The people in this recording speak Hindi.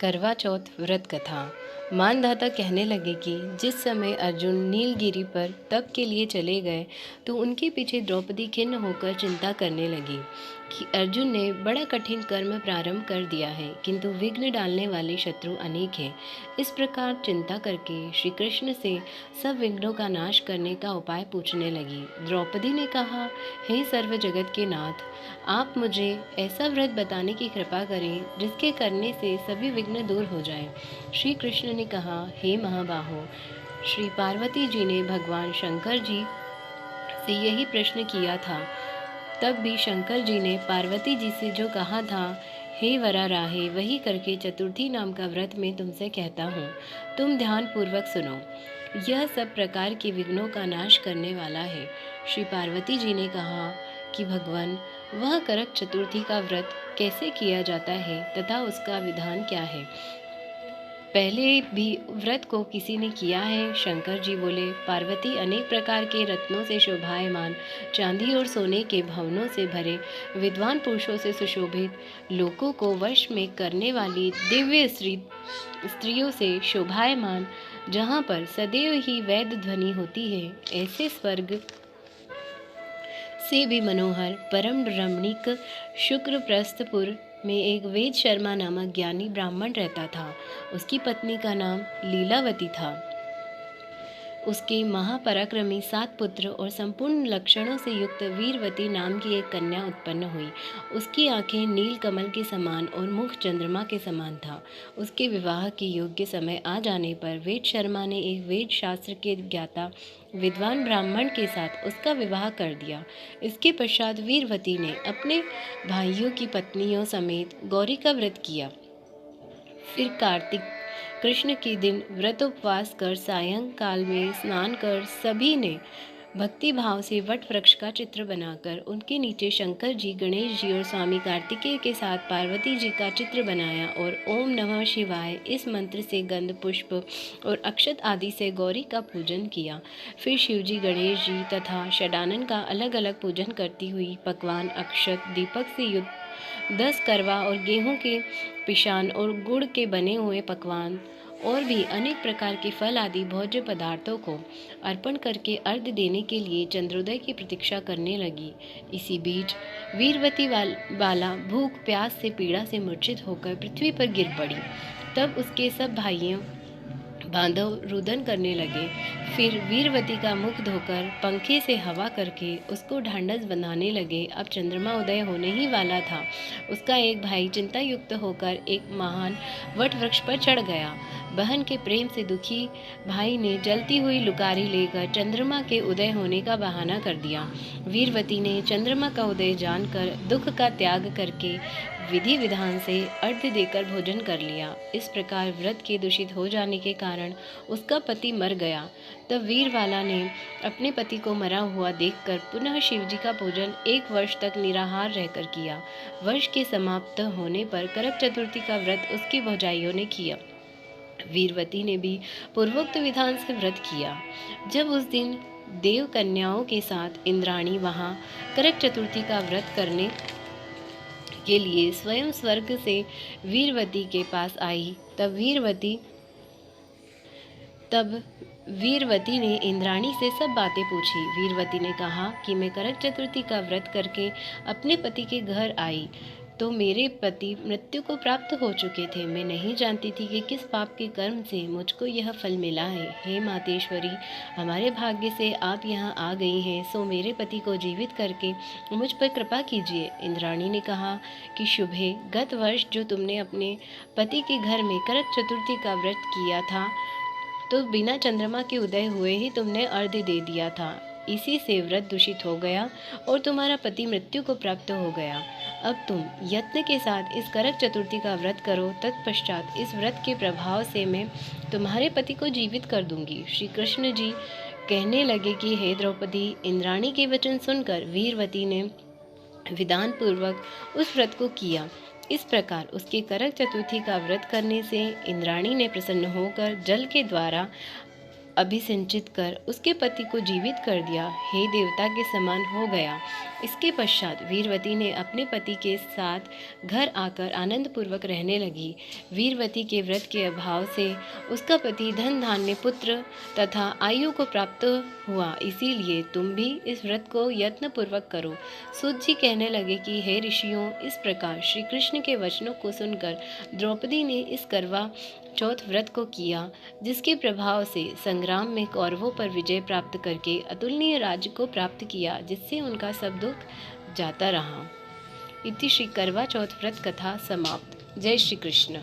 करवा चौथ व्रत कथा। मानधाता कहने लगे कि जिस समय अर्जुन नीलगिरी पर तप के लिए चले गए तो उनके पीछे द्रौपदी खिन्न होकर चिंता करने लगी कि अर्जुन ने बड़ा कठिन कर्म प्रारंभ कर दिया है, किंतु विघ्न डालने वाले शत्रु अनेक हैं। इस प्रकार चिंता करके श्री कृष्ण से सब विघ्नों का नाश करने का उपाय पूछने लगी। द्रौपदी ने कहा, हे सर्व जगत के नाथ, आप मुझे ऐसा व्रत बताने की कृपा करें जिसके करने से सभी विघ्न दूर हो जाएं। श्री कृष्ण ने कहा, हे महाबाहो, श्री पार्वती जी ने भगवान शंकर जी से यही प्रश्न किया था। तब भी शंकर जी ने पार्वती जी से जो कहा था, हे वराराहे, वही करके चतुर्थी नाम का व्रत मैं तुमसे कहता हूँ। तुम ध्यान पूर्वक सुनो। यह सब प्रकार के विघ्नों का नाश करने वाला है। श्री पार्वती जी ने कहा कि भगवान, वह करक चतुर्थी का व्रत कैसे किया जाता है तथा उसका विधान क्या है? पहले भी व्रत को किसी ने किया है? शंकर जी बोले, पार्वती, अनेक प्रकार के रत्नों से शोभायमान, चांदी और सोने के भवनों से भरे, विद्वान पुरुषों से सुशोभित, लोगों को वश में करने वाली दिव्य स्त्रियों से शोभायमान, जहाँ पर सदैव ही वैद ध्वनि होती है, ऐसे स्वर्ग से भी मनोहर परम रमणीक शुक्रप्रस्थपुर में एक वेद शर्मा नामक ज्ञानी ब्राह्मण रहता था। उसकी पत्नी का नाम लीलावती था। उसके महापराक्रमी 7 पुत्र और संपूर्ण लक्षणों से युक्त वीरवती नाम की एक कन्या उत्पन्न हुई। उसकी आंखें नील कमल के समान और मुख चंद्रमा के समान था। उसके विवाह के योग्य समय आ जाने पर वेद शर्मा ने एक वेद शास्त्र के ज्ञाता विद्वान ब्राह्मण के साथ उसका विवाह कर दिया। इसके पश्चात वीरवती ने अपने भाइयों की पत्नियों समेत गौरी का व्रत किया। फिर कार्तिक कृष्ण के दिन व्रत उपवास कर सायंकाल में स्नान कर सभी ने भक्ति भाव से वट वृक्ष का चित्र बनाकर उनके नीचे शंकर जी, गणेश जी और स्वामी कार्तिकेय के साथ पार्वती जी का चित्र बनाया और ओम नमः शिवाय इस मंत्र से गंध, पुष्प और अक्षत आदि से गौरी का पूजन किया। फिर शिवजी, गणेश जी तथा षडानन का अलग अलग पूजन करती हुई पकवान, अक्षत, दीपक से युक्त 10 करवा और गेहूं के पिशान और गुड़ के बने हुए पकवान और भी अनेक प्रकार के फल आदि भोज्य पदार्थों को अर्पण करके अर्घ्य देने के लिए चंद्रोदय की प्रतीक्षा करने लगी। इसी बीच वीरवती बाला भूख प्यास से पीड़ा से मूर्छित होकर पृथ्वी पर गिर पड़ी। तब उसके सब भाइयों बांधव रुदन करने लगे। फिर वीरवती का मुख धोकर पंखे से हवा करके उसको ढांढस बंधाने लगे। अब चंद्रमा उदय होने ही वाला था। उसका एक भाई चिंता युक्त होकर एक महान वट वृक्ष पर चढ़ गया। बहन के प्रेम से दुखी भाई ने जलती हुई लुकारी लेकर चंद्रमा के उदय होने का बहाना कर दिया। वीरवती ने चंद्रमा का उदय जानकर दुख का त्याग करके विधि विधान से अर्घ्य देकर भोजन कर लिया। इस प्रकार व्रत के दूषित हो जाने के कारण उसका पति मर गया। तब वीरवाला ने अपने पति को मरा हुआ देखकर पुनः शिवजी का पूजन 1 वर्ष तक निराहार रहकर किया। वर्ष के समाप्त होने पर करक चतुर्थी का व्रत उसकी भौजाइयों ने किया। वीरवती ने भी पूर्वोक्त विधान से व्रत किया। जब उस दिन देव कन्याओं के साथ इंद्राणी वहां करक चतुर्थी का व्रत करने के लिए स्वयं स्वर्ग से वीरवती के पास आई, तब वीरवती ने इंद्राणी से सब बातें पूछी। वीरवती ने कहा कि मैं करक चतुर्थी का व्रत करके अपने पति के घर आई तो मेरे पति मृत्यु को प्राप्त हो चुके थे। मैं नहीं जानती थी कि किस पाप के कर्म से मुझको यह फल मिला है। हे मातेश्वरी, हमारे भाग्य से आप यहाँ आ गई हैं, सो मेरे पति को जीवित करके मुझ पर कृपा कीजिए। इंद्राणी ने कहा कि शुभे, गत वर्ष जो तुमने अपने पति के घर में करक चतुर्थी का व्रत किया था तो बिना चंद्रमा के उदय हुए ही तुमने अर्घ्य दे दिया था। इसी से व्रत दूषित हो गया और तुम्हारा पति मृत्यु को प्राप्त हो गया। अब तुम यत्न के साथ इस करक चतुर्थी का व्रत करो। तत्पश्चात इस व्रत के प्रभाव से मैं तुम्हारे पति को जीवित कर दूंगी। श्री कृष्ण जी कहने लगे कि हे द्रौपदी, इंद्राणी के वचन सुनकर वीरवती ने विधान पूर्वक उस व्रत को किया। इस प्रकार उसके करक चतुर्थी का व्रत करने से इंद्राणी ने प्रसन्न होकर जल के द्वारा अभिसिंचित कर उसके पति को जीवित कर दिया, हे देवता के समान हो गया। इसके पश्चात वीरवती ने अपने पति के साथ घर आकर आनंदपूर्वक रहने लगी। वीरवती के व्रत के अभाव से उसका पति धन धान्य पुत्र तथा आयु को प्राप्त हुआ, इसीलिए तुम भी इस व्रत को यत्नपूर्वक करो। सूत जी कहने लगे कि हे ऋषियों, इस प्रकार श्री कृष्ण के वचनों को सुनकर द्रौपदी ने इस करवा चौथ व्रत को किया, जिसके प्रभाव से संग्राम में कौरवों पर विजय प्राप्त करके अतुलनीय राज्य को प्राप्त किया, जिससे उनका सब दुख जाता रहा। इति श्री करवा चौथ व्रत कथा समाप्त। जय श्री कृष्ण।